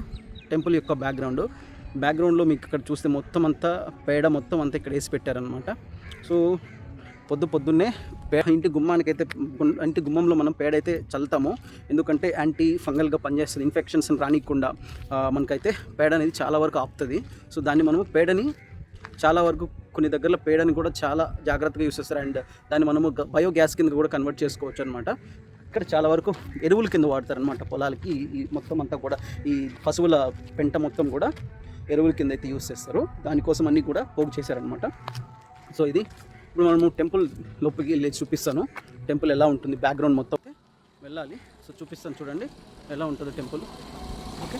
టెంపుల్ యొక్క బ్యాక్గ్రౌండ్లో మీకు ఇక్కడ చూస్తే మొత్తం అంతా పేడ మొత్తం అంతా ఇక్కడ వేసి పెట్టారనమాట. సో పొద్దున్నే ఇంటి గుమ్మంలో మనం పేడ అయితే చల్లుతాము, ఎందుకంటే యాంటీ ఫంగల్గా పనిచేస్తుంది, ఇన్ఫెక్షన్స్ రానికుండా మనకైతే పేడ అనేది చాలా వరకు ఆపుతుంది. సో దాన్ని మనము పేడని చాలా వరకు కొన్ని దగ్గరలో పేడని కూడా చాలా జాగ్రత్తగా యూస్ చేస్తారు. అండ్ దాన్ని మనము బయోగ్యాస్ కింద కూడా కన్వర్ట్ చేసుకోవచ్చు అనమాట. ఇక్కడ చాలా వరకు ఎరువుల కింద వాడతారనమాట పొలాలకి. ఈ మొత్తం అంతా కూడా ఈ పశువుల పెంట మొత్తం కూడా ఎరువుల కింద అయితే యూస్ చేస్తారు. దానికోసం అన్నీ కూడా పోగు చేశారనమాట. సో ఇది ఇప్పుడు మనము టెంపుల్ లోపలికి వెళ్ళి చూపిస్తాను, టెంపుల్ ఎలా ఉంటుంది, బ్యాక్గ్రౌండ్ మొత్తం వెళ్ళాలి. సో చూపిస్తాను, చూడండి ఎలా ఉంటుందో టెంపుల్. ఓకే,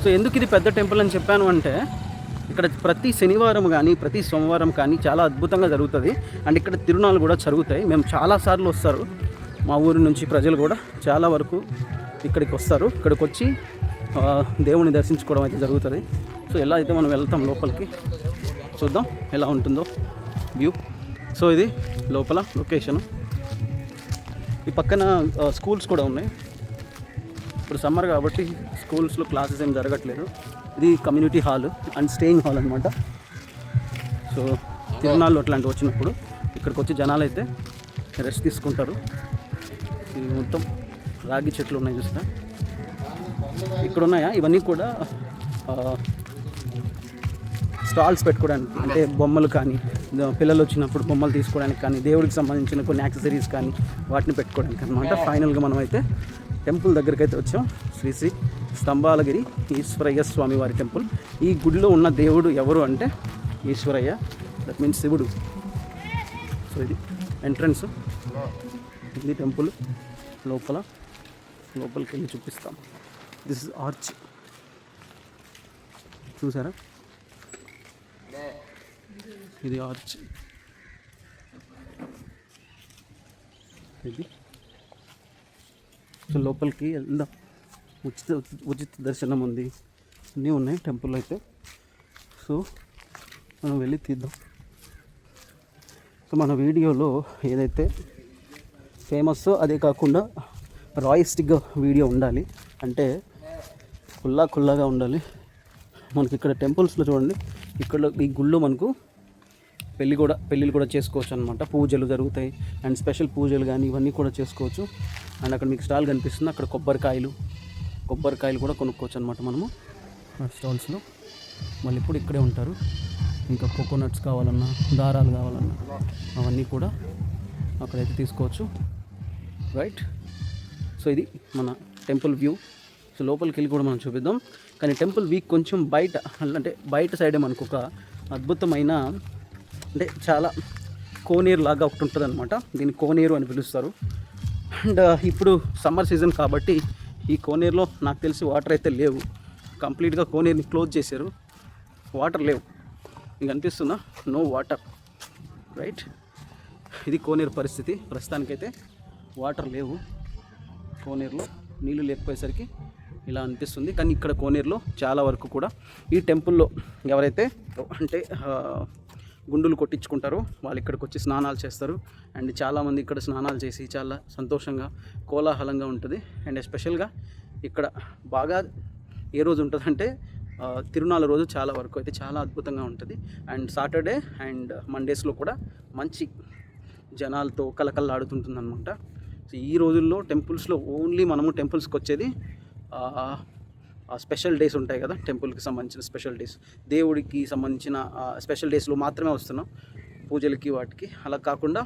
సో ఎందుకు ఇది పెద్ద టెంపుల్ అని చెప్పాను అంటే, ఇక్కడ ప్రతి శనివారం కానీ ప్రతి సోమవారం కానీ చాలా అద్భుతంగా జరుగుతుంది. అండ్ ఇక్కడ తిరునాళ్ళు కూడా జరుగుతాయి. మేము చాలాసార్లు వస్తారు, మా ఊరి నుంచి ప్రజలు కూడా చాలా వరకు ఇక్కడికి వస్తారు. ఇక్కడికి వచ్చి దేవుని దర్శించుకోవడం అయితే జరుగుతుంది. సో ఎలా అయితే మనం వెళ్తాం లోపలికి, చూద్దాం ఎలా ఉంటుందో వ్యూ. సో ఇది లోపల లొకేషను. ఈ పక్కన స్కూల్స్ కూడా ఉన్నాయి. ఇప్పుడు సమ్మర్ కాబట్టి స్కూల్స్లో క్లాసెస్ ఏం జరగట్లేదు. ఇది community hall and staying hall అనమాట. సో తిరునాళ్ళు అట్లాంటివి వచ్చినప్పుడు ఇక్కడికి వచ్చి జనాలు అయితే రెస్ట్ తీసుకుంటారు. ఇది మొత్తం రాగి చెట్లు ఉన్నాయి చూస్తా, ఇక్కడ ఉన్నాయా, ఇవన్నీ కూడా స్టాల్స్ పెట్టుకోవడానికి, అంటే బొమ్మలు కానీ పిల్లలు వచ్చినప్పుడు బొమ్మలు తీసుకోవడానికి కానీ దేవుడికి సంబంధించిన కొన్ని యాక్సెసరీస్ కానీ వాటిని పెట్టుకోవడానికి అనమాట. ఫైనల్గా మనం అయితే టెంపుల్ దగ్గరికి అయితే వచ్చాం. శ్రీ శ్రీ స్తంభాలగిరి ఈశ్వరయ్య స్వామి వారి టెంపుల్. ఈ గుడిలో ఉన్న దేవుడు ఎవరు అంటే ఈశ్వరయ్య, దట్ మీన్స్ శివుడు. సో ఇది ఎంట్రన్స్, ఇది టెంపుల్ లోపలికి వెళ్ళి చూపిస్తాం. దిస్ ఇస్ ఆర్చ్, చూసారా, ఇది ఆర్చ్. ఇది సో లోపలికి వెళ్దాం. ఉచిత దర్శనం ఉంది, అన్నీ ఉన్నాయి టెంపుల్ అయితే. సో మనం వెళ్ళి తీద్దాం. సో మన వీడియోలో ఏదైతే ఫేమస్ అదే కాకుండా రాయిస్టిక్గా వీడియో ఉండాలి, అంటే కుల్లాగా ఉండాలి. మనకి ఇక్కడ టెంపుల్స్లో చూడండి, ఇక్కడ ఈ గుళ్ళో మనకు పెళ్ళిళ్ళు కూడా చేసుకోవచ్చు అనమాట. పూజలు జరుగుతాయి అండ్ స్పెషల్ పూజలు కానీ ఇవన్నీ కూడా చేసుకోవచ్చు. అండ్ అక్కడ మీకు స్టాల్ కనిపిస్తుంది, అక్కడ కొబ్బరికాయలు కూడా కొనుక్కోవచ్చు అనమాట మనము ఆ స్టాల్స్లో. మళ్ళీ ఇప్పుడు ఇక్కడే ఉంటారు. ఇంకా కోకోనట్స్ కావాలన్నా, దారాలు కావాలన్నా అవన్నీ కూడా అక్కడైతే తీసుకోవచ్చు, రైట్. సో ఇది మన టెంపుల్ వ్యూ. సో లోపలికి వెళ్ళి కూడా మనం చూపిద్దాం. కానీ టెంపుల్ వీక్ కొంచెం బయట సైడే మనకు ఒక అద్భుతమైన, అంటే చాలా కోనేరు లాగా ఒకటి ఉంటుంది అనమాట. దీన్ని కోనేరు అని పిలుస్తారు. అండ్ ఇప్పుడు సమ్మర్ సీజన్ కాబట్టి ఈ కోనేరులో నాకు తెలిసి వాటర్ అయితే లేవు. కంప్లీట్గా కోనేరుని క్లోజ్ చేశారు, వాటర్ లేవు. మీకు అనిపిస్తుందా? No water, right. ఇది కోనేరు పరిస్థితి. ప్రస్తుతానికైతే వాటర్ లేవు, కోనేరులో నీళ్ళు లేకపోయేసరికి ఇలా అనిపిస్తుంది. కానీ ఇక్కడ కోనేరులో చాలా వరకు కూడా ఈ టెంపుల్లో ఎవరైతే అంటే గుండులు కొట్టించుకుంటారో వాళ్ళు ఇక్కడికి వచ్చి స్నానాలు చేస్తారు. అండ్ చాలామంది ఇక్కడ స్నానాలు చేసి చాలా సంతోషంగా, కోలాహలంగా ఉంటుంది. అండ్ ఎస్పెషల్గా ఇక్కడ బాగా ఏ రోజు ఉంటుందంటే తిరునాళ్ళ రోజు చాలా వరకు అయితే చాలా అద్భుతంగా ఉంటుంది. అండ్ సాటర్డే అండ్ మండేస్లో కూడా మంచి జనాలతో కలకల్లాడుతుంటుంది అనమాట. సో ఈ రోజుల్లో టెంపుల్స్లో ఓన్లీ మనము టెంపుల్స్కి వచ్చేది స్పెషల్ డేస్ ఉంటాయి కదా, టెంపుల్కి సంబంధించిన స్పెషల్ డేస్, దేవుడికి సంబంధించిన స్పెషల్ డేస్లో మాత్రమే వస్తున్నాం పూజలకి వాటికి. అలా కాకుండా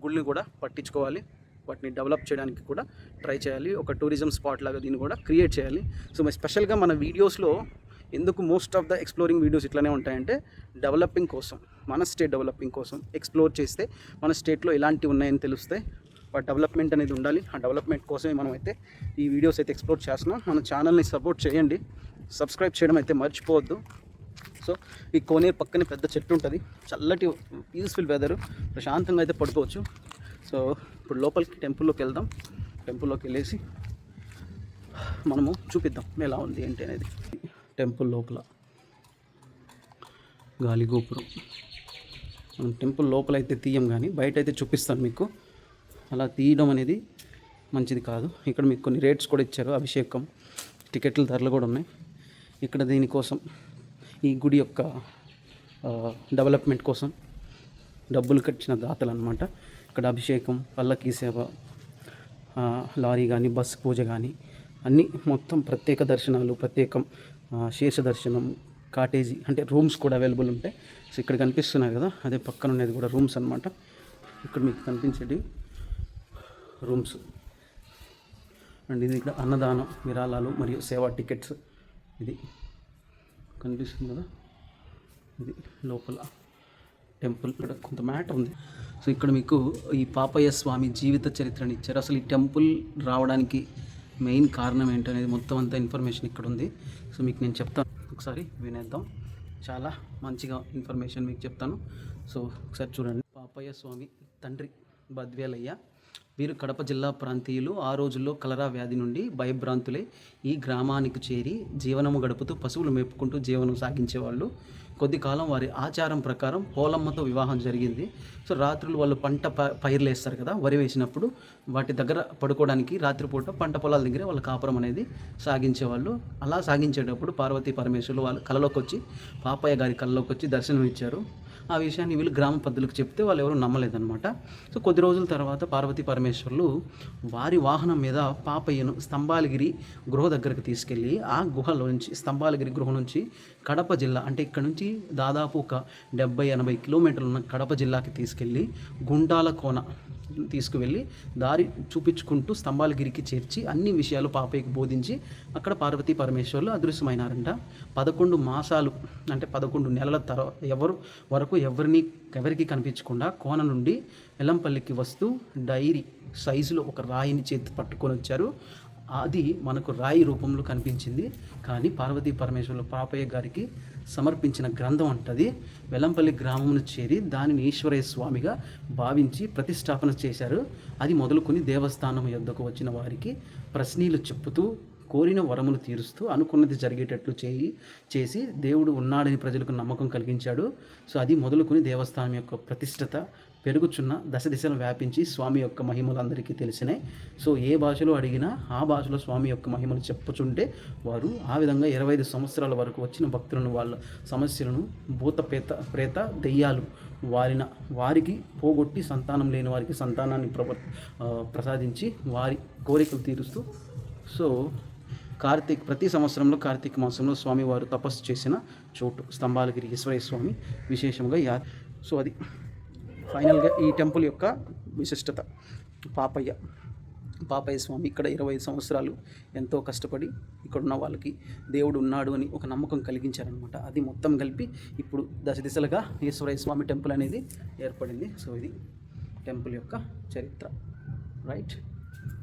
గుళ్ళని కూడా పట్టించుకోవాలి, వాటిని డెవలప్ చేయడానికి కూడా ట్రై చేయాలి. ఒక టూరిజం స్పాట్ లాగా దీన్ని కూడా క్రియేట్ చేయాలి. సో స్పెషల్గా మన వీడియోస్లో ఎందుకు most of the exploring videos ఇట్లానే ఉంటాయంటే డెవలపింగ్ కోసం, మన స్టేట్ డెవలపింగ్ కోసం ఎక్స్ప్లోర్ చేస్తే మన స్టేట్లో ఎలాంటివి ఉన్నాయని తెలుస్తాయి. బట్ డెవలప్మెంట్ అనేది ఉండాలి. ఆ డెవలప్మెంట్ కోసమే మనం అయితే ఈ వీడియోస్ అయితే ఎక్స్ప్లోర్ చేస్తున్నాం. మన ఛానల్ని సపోర్ట్ చేయండి, సబ్స్క్రైబ్ చేయడం అయితే మర్చిపోవద్దు. సో ఈ కోనేరు పక్కనే పెద్ద చెట్టు ఉంటుంది, చల్లటి పీస్ఫుల్ వెదరు, ప్రశాంతంగా అయితే పడుకోవచ్చు. సో ఇప్పుడు లోపలికి టెంపుల్లోకి వెళ్దాం. టెంపుల్లోకి వెళ్ళేసి మనము చూపిద్దాం ఎలా ఉంది ఏంటి అనేది. టెంపుల్ లోపల గాలి గోపురం. మనం టెంపుల్ లోపల అయితే తీయం, కానీ బయట అయితే చూపిస్తాను మీకు. అలా తీయడం అనేది మంచిది కాదు. ఇక్కడ మీకు కొన్ని రేట్స్ కూడా ఇచ్చారు, అభిషేకం టికెట్ల ధరలు కూడా ఉన్నాయి. ఇక్కడ దీనికోసం ఈ గుడి యొక్క డెవలప్మెంట్ కోసం డబ్బులు కట్టిన దాతలు అన్నమాట. ఇక్కడ అభిషేకం, పల్లకీ సేవ, లారీ కానీ, బస్ పూజ కానీ అన్నీ మొత్తం ప్రత్యేక దర్శనాలు, ప్రత్యేకం శేష దర్శనం, కాటేజీ అంటే రూమ్స్ కూడా అవైలబుల్ ఉంటాయి. సో ఇక్కడ కనిపిస్తున్నాయి కదా, అదే పక్కన ఉన్నది కూడా రూమ్స్ అన్నమాట. ఇక్కడ మీకు కనిపించేది రూమ్స్. అండ్ ఇది ఇక్కడ అన్నదానం, విరాళాలు మరియు సేవా టికెట్స్. ఇది కనిపిస్తుంది కదా, ఇది లోపల టెంపుల్. ఇక్కడ కొంత మ్యాటర్ ఉంది. సో ఇక్కడ మీకు ఈ పాపయ్య స్వామి జీవిత చరిత్రని ఇచ్చారు. అసలు ఈ టెంపుల్ రావడానికి మెయిన్ కారణం ఏంటనేది మొత్తం అంతా ఇన్ఫర్మేషన్ ఇక్కడ ఉంది. సో మీకు నేను చెప్తాను, ఒకసారి వినేద్దాం. చాలా మంచిగా ఇన్ఫర్మేషన్ మీకు చెప్తాను. సో ఒకసారి చూడండి. పాపయ్య స్వామి తండ్రి బద్వేలయ్య, వీరు కడప జిల్లా ప్రాంతీయులు. ఆ రోజుల్లో కలరా వ్యాధి నుండి భయభ్రాంతులై ఈ గ్రామానికి చేరి జీవనము గడుపుతూ పశువులు మేపుకుంటూ జీవనం సాగించేవాళ్ళు. కొద్ది కాలం వారి ఆచారం ప్రకారం పోలమ్మతో వివాహం జరిగింది. సో రాత్రులు వాళ్ళు పైర్లు వేస్తారు కదా, వరి వేసినప్పుడు వాటి దగ్గర పడుకోవడానికి రాత్రిపూట పంట పొలాల దగ్గర వాళ్ళ కాపురం అనేది సాగించేవాళ్ళు. అలా సాగించేటప్పుడు పార్వతీ పరమేశ్వరులు వాళ్ళ కళలోకి వచ్చి, పాపయ్య గారి కళలోకి వచ్చి దర్శనం ఇచ్చారు. ఆ విషయాన్ని వీళ్ళు గ్రామ పెద్దలకు చెప్తే వాళ్ళు ఎవరు నమ్మలేదన్నమాట. సో కొద్ది రోజుల తర్వాత పార్వతీ పరమేశ్వరులు వారి వాహనం మీద పాపయ్యను స్తంభాలగిరి గృహ దగ్గరకు తీసుకెళ్ళి, ఆ గుహలో నుంచి, స్తంభాలగిరి గృహ నుంచి కడప జిల్లా అంటే ఇక్కడ నుంచి దాదాపు ఒక 70-80 కిలోమీటర్లు ఉన్న కడప జిల్లాకి తీసుకెళ్ళి గుండాల కోన తీసుకువెళ్ళి దారి చూపించుకుంటూ స్తంభాలగిరికి చేర్చి అన్ని విషయాలు పాపయ్యకు బోధించి అక్కడ పార్వతీ పరమేశ్వరులు అదృశ్యమైనారంట. 11 మాసాలు అంటే 11 నెలల ఎవరికి కనిపించకుండా కోన నుండి ఎల్లంపల్లికి వస్తూ డైరీ సైజులో ఒక రాయిని చేతి పట్టుకొని వచ్చారు. అది మనకు రాయి రూపంలో కనిపించింది. కానీ పార్వతీ పరమేశ్వరులు పాపయ్య గారికి సమర్పించిన గ్రంథం అంటది. వెల్లంపల్లి గ్రామమును చేరి దానిని ఈశ్వరయ్య స్వామిగా భావించి ప్రతిష్టాపన చేశారు. అది మొదలుకొని దేవస్థానం యొద్దకు వచ్చిన వారికి ప్రశ్నలు చెప్పుతూ కోరిన వరములు తీరుస్తూ అనుకున్నది జరిగేటట్లు చేసి దేవుడు ఉన్నాడని ప్రజలకు నమ్మకం కలిగించాడు. సో అది మొదలుకొని దేవస్థానం యొక్క ప్రతిష్టత పెరుగుచున్న దశ దిశను వ్యాపించి స్వామి యొక్క మహిమలు అందరికీ తెలిసినాయి. సో ఏ భాషలో అడిగినా ఆ భాషలో స్వామి యొక్క మహిమలు చెప్పుచుంటే వారు ఆ విధంగా 25 సంవత్సరాల వరకు వచ్చిన భక్తులను వాళ్ళ సమస్యలను భూత ప్రేత దెయ్యాలు వారికి పోగొట్టి సంతానం లేని వారికి సంతానాన్ని ప్రసాదించి వారి కోరికలు తీరుస్తూ సో ప్రతి సంవత్సరంలో కార్తీక మాసంలో స్వామివారు తపస్సు చేసిన చోటు స్తంభాలగిరి ఈశ్వరయ్య స్వామి విశేషంగా సో అది ఫైనల్గా ఈ టెంపుల్ యొక్క విశిష్టత. పాపయ్య స్వామి ఇక్కడ 25 సంవత్సరాలు ఎంతో కష్టపడి ఇక్కడున్న వాళ్ళకి దేవుడు ఉన్నాడు అని ఒక నమ్మకం కలిగించారనమాట. అది మొత్తం కలిపి ఇప్పుడు దశ దిశలుగా ఈశ్వరయ్య స్వామి టెంపుల్ అనేది ఏర్పడింది. సో ఇది టెంపుల్ యొక్క చరిత్ర, రైట్.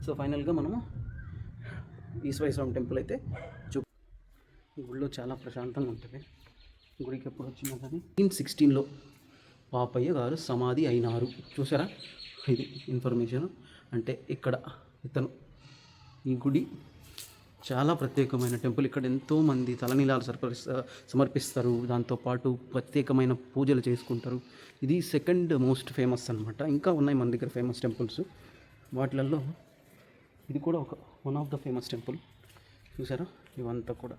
సో ఫైనల్గా మనము ఈశ్వరయ్య స్వామి టెంపుల్ అయితే గుడిలో చాలా ప్రశాంతంగా ఉంటుంది. గుడికి ఎప్పుడు వచ్చినా కానీ 1916లో పాపయ్య గారు సమాధి అయినారు. చూసారా, ఇది ఇన్ఫర్మేషన్. అంటే ఇక్కడ ఇతను ఈ గుడి చాలా ప్రత్యేకమైన టెంపుల్. ఇక్కడ ఎంతోమంది తలనీలాలు సమర్పిస్తారు, దాంతోపాటు ప్రత్యేకమైన పూజలు చేసుకుంటారు. ఇది సెకండ్ మోస్ట్ ఫేమస్ అనమాట. ఇంకా ఉన్నాయి మన దగ్గర ఫేమస్ టెంపుల్స్, వాటిలలో ఇది కూడా one of the famous temple. చూసారా, ఇవంతా కూడా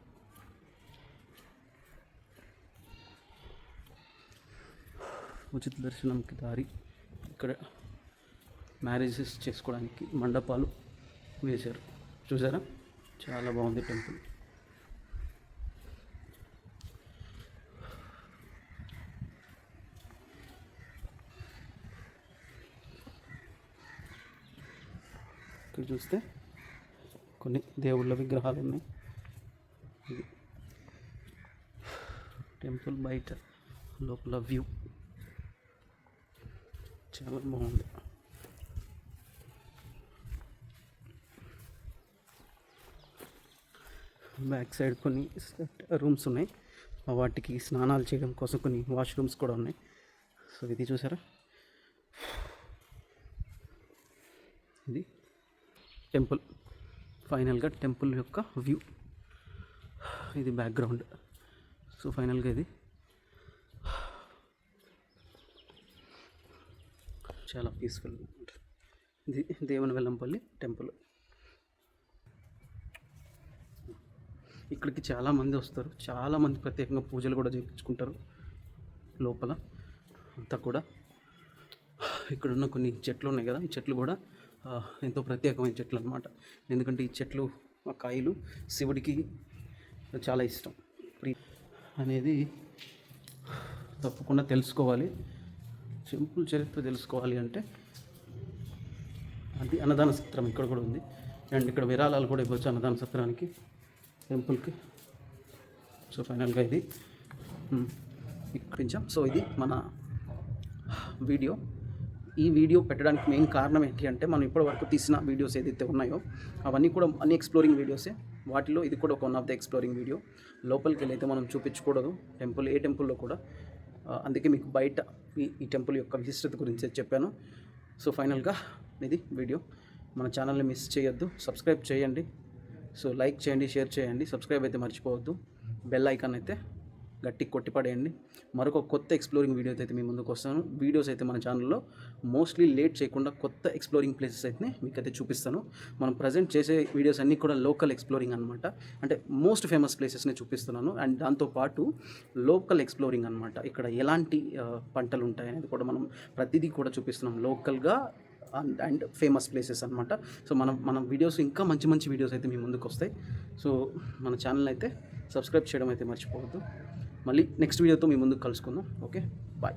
ఉచిత దర్శనంకి దారి. ఇక్కడ మ్యారేజెస్ చేసుకోవడానికి మండపాలు వేశారు. చూసారా, చాలా బాగుంది టెంపుల్. ఇక్కడ చూస్తే కొన్ని దేవుళ్ళ విగ్రహాలు ఉన్నాయి. ఇది టెంపుల్ బయట లోపల వ్యూ చాలా బాగుంది. బ్యాక్ సైడ్ కొన్ని రూమ్స్ ఉన్నాయి, వాటికి స్నానాలు చేయడం కోసం కొన్ని వాష్రూమ్స్ కూడా ఉన్నాయి. సో ఇది చూసారా, ఇది టెంపుల్. ఫైనల్గా టెంపుల్ యొక్క వ్యూ, ఇది బ్యాక్గ్రౌండ్. సో ఫైనల్గా ఇది చాలా పీస్ఫుల్. ఇది దేవుని వెల్లంపల్లి టెంపుల్. ఇక్కడికి చాలామంది వస్తారు, చాలామంది ప్రత్యేకంగా పూజలు కూడా చేయించుకుంటారు. లోపల అంతా కూడా ఇక్కడున్న కొన్ని చెట్లు ఉన్నాయి కదా, ఈ చెట్లు కూడా ఎంతో ప్రత్యేకమైన చెట్లు అన్నమాట. ఎందుకంటే ఈ చెట్లు ఆ కాయలు శివుడికి చాలా ఇష్టం అనేది తప్పకుండా తెలుసుకోవాలి. టెంపుల్ చరిత్ర తెలుసుకోవాలి అంటే అది అన్నదాన సత్రం ఇక్కడ కూడా ఉంది. అండ్ ఇక్కడ విరాళాలు కూడా ఇవ్వచ్చు అన్నదాన సత్రానికి, టెంపుల్కి. సో ఫైనల్గా ఇది ఇక్కడించాం. సో ఇది మన వీడియో. ఈ వీడియో పెట్టడానికి మెయిన్ కారణం ఏంటి అంటే, మనం ఇప్పటివరకు తీసిన వీడియోస్ ఏదైతే ఉన్నాయో అవన్నీ కూడా అన్ని ఎక్స్ప్లోరింగ్ వీడియోసే. వాటిలో ఇది కూడా ఒక one of the exploring video. లోపలికి వెళ్ళి అయితే మనం చూపించకూడదు టెంపుల్, ఏ టెంపుల్లో కూడా. అందుకే మీకు బయట ఈ టెంపుల్ యొక్క విశిష్టత గురించి చెప్పాను. సో ఫైనల్గా ఇది వీడియో. మన ఛానల్ని మిస్ చేయొద్దు, సబ్స్క్రైబ్ చేయండి. సో లైక్ చేయండి, షేర్ చేయండి, సబ్స్క్రైబ్ అయితే మర్చిపోవద్దు. బెల్ ఐకాన్ అయితే గట్టి కొట్టిపడేయండి. మరొక కొత్త ఎక్స్ప్లోరింగ్ వీడియోతో అయితే మీ ముందుకు వస్తాను. వీడియోస్ అయితే మన ఛానల్లో మోస్ట్లీ లేట్ చేయకుండా కొత్త ఎక్స్ప్లోరింగ్ ప్లేసెస్ అయితే మీకైతే చూపిస్తాను. మనం ప్రజెంట్ చేసే వీడియోస్ అన్నీ కూడా లోకల్ ఎక్స్ప్లోరింగ్ అనమాట. అంటే మోస్ట్ ఫేమస్ ప్లేసెస్ని చూపిస్తున్నాను. అండ్ దాంతోపాటు లోకల్ ఎక్స్ప్లోరింగ్ అనమాట. ఇక్కడ ఎలాంటి పంటలు ఉంటాయి అనేది కూడా మనం ప్రతిదీ కూడా చూపిస్తున్నాం లోకల్గా అండ్ ఫేమస్ ప్లేసెస్ అనమాట. సో మనం వీడియోస్ ఇంకా మంచి మంచి వీడియోస్ అయితే మీ ముందుకు వస్తాయి. సో మన ఛానల్ అయితే సబ్స్క్రైబ్ చేయడం అయితే మర్చిపోవద్దు. మళ్ళీ నెక్స్ట్ వీడియోతో మీ ముందుకు కలుసుకుందాం. Okay, bye.